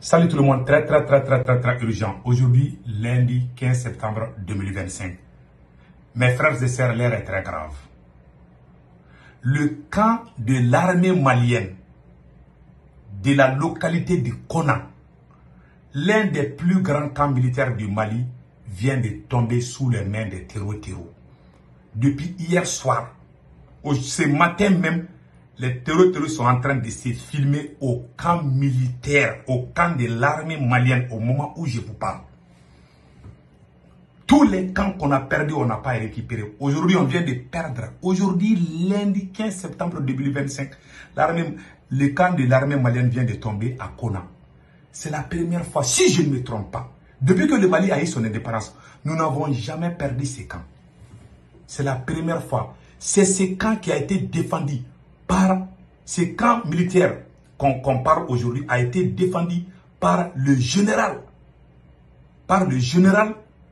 Salut tout le monde, très urgent. Aujourd'hui, lundi 15 septembre 2025. Mes frères et sœurs, l'heure est très grave. Le camp de l'armée malienne de la localité de Kona, l'un des plus grands camps militaires du Mali, vient de tomber sous les mains des terroristes. Depuis hier soir, ce matin même, les terroristes sont en train de se filmer au camp militaire, au camp de l'armée malienne, au moment où je vous parle. Tous les camps qu'on a perdus, on n'a pas récupéré. Aujourd'hui, on vient de perdre. Aujourd'hui, lundi 15 septembre 2025, le camp de l'armée malienne vient de tomber à Kona. C'est la première fois, si je ne me trompe pas, depuis que le Mali a eu son indépendance, nous n'avons jamais perdu ces camps. C'est la première fois. C'est ce camp qui a été défendu par ces camps militaires qu'on parle aujourd'hui, a été défendu par le général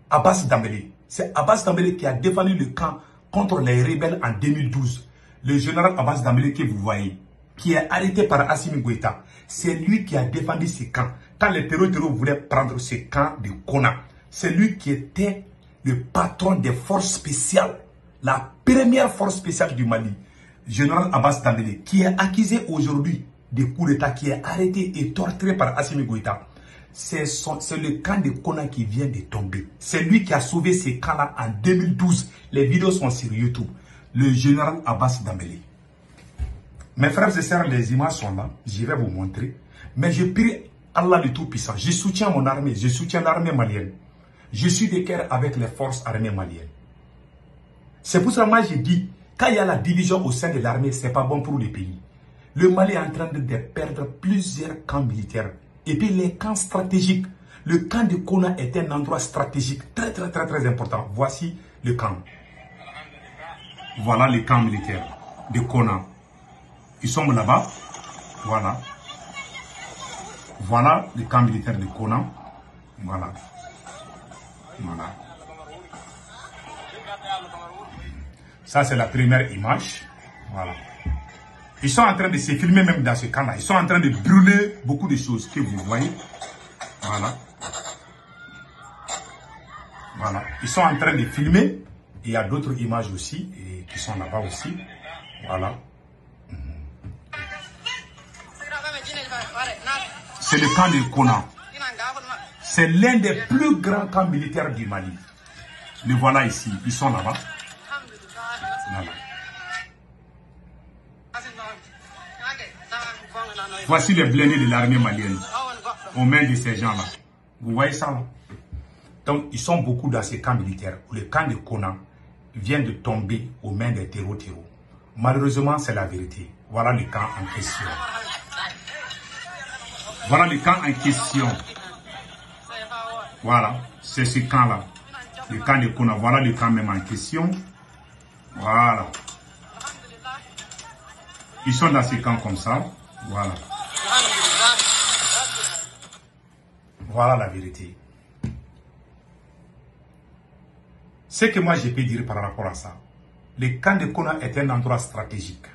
Abbas Dambélé. C'est Abbas Dambélé qui a défendu le camp contre les rebelles en 2012. Le général Abbas Dambélé que vous voyez, qui est arrêté par Assimi Goïta, c'est lui qui a défendu ce camp. Quand les terroristes voulaient prendre ce camp de Kona, c'est lui qui était le patron des forces spéciales, la première force spéciale du Mali. Général Abbas Dambélé, qui est accusé aujourd'hui de coup d'État, qui est arrêté et torturé par Assimi Goïta. C'est le camp de Kona qui vient de tomber. C'est lui qui a sauvé ce camp-là en 2012. Les vidéos sont sur YouTube. Le général Abbas Dambélé. Mes frères et sœurs, les images sont là. Je vais vous montrer. Mais je prie Allah le Tout-Puissant. Je soutiens mon armée. Je soutiens l'armée malienne. Je suis de cœur avec les forces armées maliennes. C'est pour ça que moi je dis, quand il y a la division au sein de l'armée, ce n'est pas bon pour le pays. Le Mali est en train de perdre plusieurs camps militaires. Et puis les camps stratégiques. Le camp de Kona est un endroit stratégique très important. Voici le camp. Voilà les camps militaires de Kona. Ils sont là-bas. Voilà. Voilà les camps militaires de Kona. Voilà. Voilà. Ça, c'est la première image. Voilà. Ils sont en train de se filmer même dans ce camp-là. Ils sont en train de brûler beaucoup de choses que vous voyez. Voilà. Voilà. Ils sont en train de filmer. Il y a d'autres images aussi qui sont là-bas aussi. Voilà. C'est le camp de Kona. C'est l'un des plus grands camps militaires du Mali. Le voilà ici. Ils sont là-bas. Voilà. Voici les blindés de l'armée malienne aux mains de ces gens-là. Vous voyez ça là? Donc, ils sont beaucoup dans ces camps militaires. Le camp de Kona vient de tomber aux mains des terroristes. Malheureusement, c'est la vérité. Voilà le camp en question. Voilà le camp en question. Voilà, c'est ce camp-là. Le camp de Kona. Voilà le camp même en question. Voilà. Ils sont dans ces camps comme ça. Voilà. Voilà la vérité. Ce que moi je peux dire par rapport à ça, le camp de Kona est un endroit stratégique.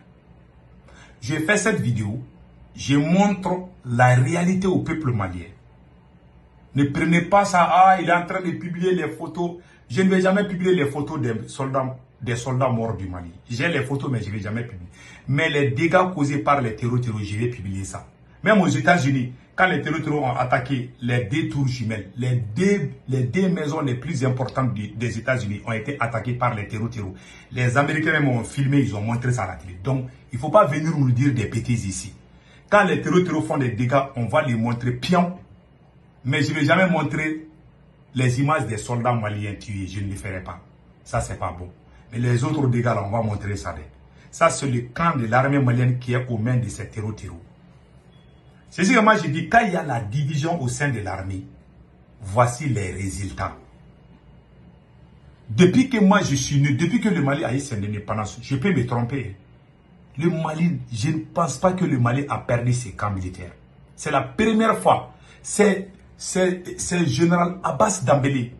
Je fais cette vidéo, je montre la réalité au peuple malien. Ne prenez pas ça, il est en train de publier les photos. Je ne vais jamais publier les photos des soldats morts du Mali. J'ai les photos, mais je ne vais jamais publier. Mais les dégâts causés par les terroristes, je vais publier ça. Même aux États-Unis, quand les terroristes ont attaqué les deux tours jumelles, les deux maisons les plus importantes des États-Unis ont été attaquées par les terroristes. Les Américains même ont filmé, ils ont montré ça à la télé. Donc, il ne faut pas venir nous dire des bêtises ici. Quand les terroristes font des dégâts, on va les montrer pion. Mais je ne vais jamais montrer les images des soldats maliens tués. Je ne les ferai pas. Ça, c'est pas bon. Mais les autres dégâts, là, on va montrer ça. Ça, c'est le camp de l'armée malienne qui est aux mains de ces terroristes. C'est ce que moi je dis, quand il y a la division au sein de l'armée, voici les résultats. Depuis que moi je suis né, depuis que le Mali a eu son indépendance, je peux me tromper. Le Mali, je ne pense pas que le Mali a perdu ses camps militaires. C'est la première fois. C'est le général Abbas Dambélé.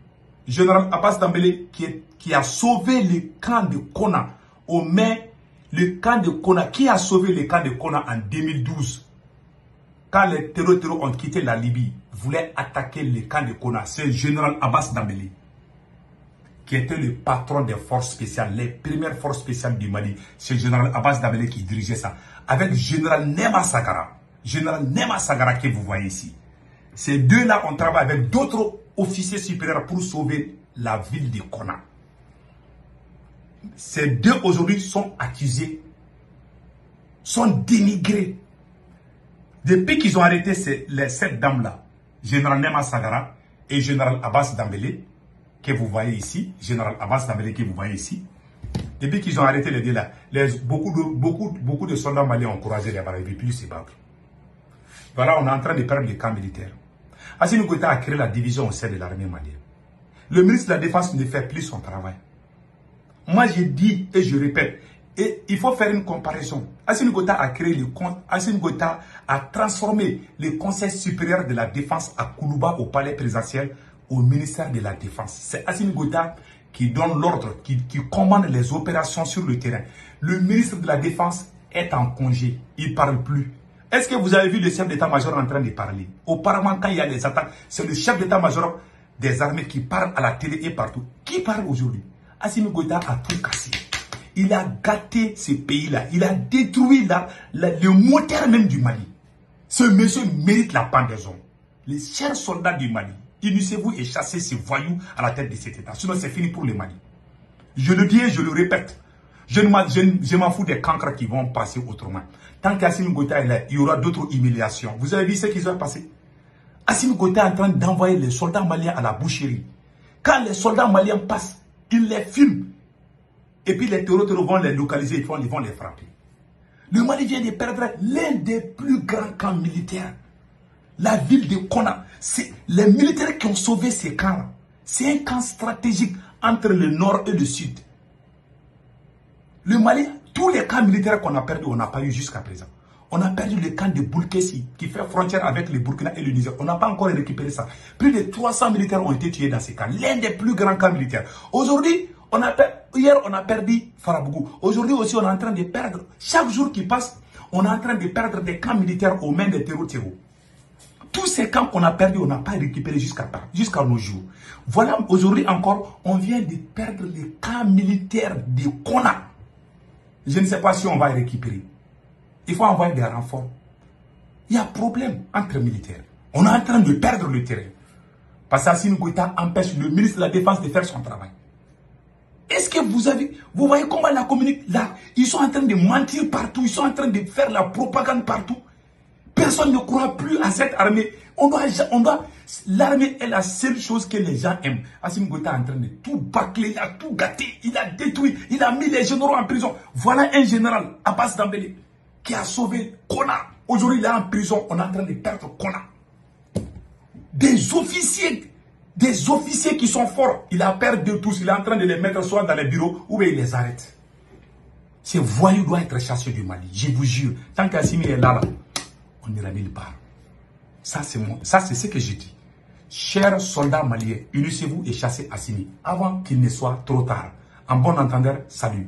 Général Abbas Dambélé qui a sauvé le camp de Kona aux mains, le camp de Kona, qui a sauvé le camp de Kona en 2012. quand les terroristes ont quitté la Libye, voulaient attaquer le camp de Kona, c'est le général Abbas Dambélé, qui était le patron des forces spéciales, les premières forces spéciales du Mali. C'est le général Abbas Dambélé qui dirigeait ça. Avec le général Nema Sagara. Général Nema Sagara que vous voyez ici. Ces deux-là ont travaillé avec d'autres officiers supérieurs pour sauver la ville de Kona. Ces deux aujourd'hui sont accusés, sont dénigrés. Depuis qu'ils ont arrêté les 7 dames-là, général Nema Sagara et général Abbas Dambélé, que vous voyez ici, général Abbas Dambélé que vous voyez ici, depuis qu'ils ont arrêté les deux-là, beaucoup de soldats maliens ont couragé les barres, ils ne veulent plus se battre. Voilà, on est en train de perdre les camps militaires. Assimi Goïta a créé la division au sein de l'armée malienne. Le ministre de la Défense ne fait plus son travail. Moi, je dis et je répète, et il faut faire une comparaison. Assimi Goïta a créé Assimi Goïta a transformé le Conseil supérieur de la Défense à Koulouba au palais présidentiel au ministère de la Défense. C'est Assimi Goïta qui donne l'ordre, qui commande les opérations sur le terrain. Le ministre de la Défense est en congé, il ne parle plus. Est-ce que vous avez vu le chef d'état-major en train de parler? Auparavant, quand il y a des attaques, c'est le chef d'état-major des armées qui parle à la télé et partout. Qui parle aujourd'hui? Assimi Goïta a tout cassé. Il a gâté ce pays-là. Il a détruit le moteur même du Mali. Ce monsieur mérite la pendaison. Les chers soldats du Mali, unissez-vous et chassez ces voyous à la tête de cet État. Sinon, c'est fini pour le Mali. Je le dis et je le répète. Je m'en fous des cancres qui vont passer autrement. Tant qu'Assimi Goïta est là, il y aura d'autres humiliations. Vous avez vu ce qui va passer? Assimi Goïta est en train d'envoyer les soldats maliens à la boucherie. Quand les soldats maliens passent, ils les filment. Et puis les terroristes vont les localiser, ils vont les frapper. Le Mali vient de perdre l'un des plus grands camps militaires. La ville de Kona. C'est les militaires qui ont sauvé ces camps. C'est un camp stratégique entre le nord et le sud. Le Mali, tous les camps militaires qu'on a perdus, on n'a pas eu jusqu'à présent. On a perdu le camp de Boulkessi, qui fait frontière avec le Burkina et le Niger. On n'a pas encore récupéré ça. Plus de 300 militaires ont été tués dans ces camps. L'un des plus grands camps militaires. Aujourd'hui, hier, on a perdu Farabougou. Aujourd'hui aussi, on est en train de perdre. Chaque jour qui passe, on est en train de perdre des camps militaires aux mains des terroristes. Tous ces camps qu'on a perdus, on n'a pas récupéré jusqu'à nos jours. Voilà, aujourd'hui encore, on vient de perdre les camps militaires de Kona. Je ne sais pas si on va les récupérer. Il faut envoyer des renforts. Il y a problème entre militaires. On est en train de perdre le terrain. Parce qu'Assimi Goïta empêche le ministre de la Défense de faire son travail. Est-ce que vous voyez comment la communique là? Ils sont en train de mentir partout. Ils sont en train de faire la propagande partout. Personne ne croit plus à cette armée. L'armée est la seule chose que les gens aiment. Assimi Goïta est en train de tout bâcler, il a tout gâté, il a détruit, il a mis les généraux en prison. Voilà un général, Abbas Dambélé, qui a sauvé Kona. Aujourd'hui, il est en prison, on est en train de perdre Kona. Des officiers qui sont forts, il a perdu tous, il est en train de les mettre soit dans les bureaux ou bien il les arrête. Ces voyous doivent être chassés du Mali, je vous jure. Tant qu'Assimi est là, on n'ira nulle part. Ça, c'est ce que j'ai dit. Chers soldats maliens, unissez-vous et chassez Assimi avant qu'il ne soit trop tard. En bon entendeur, salut.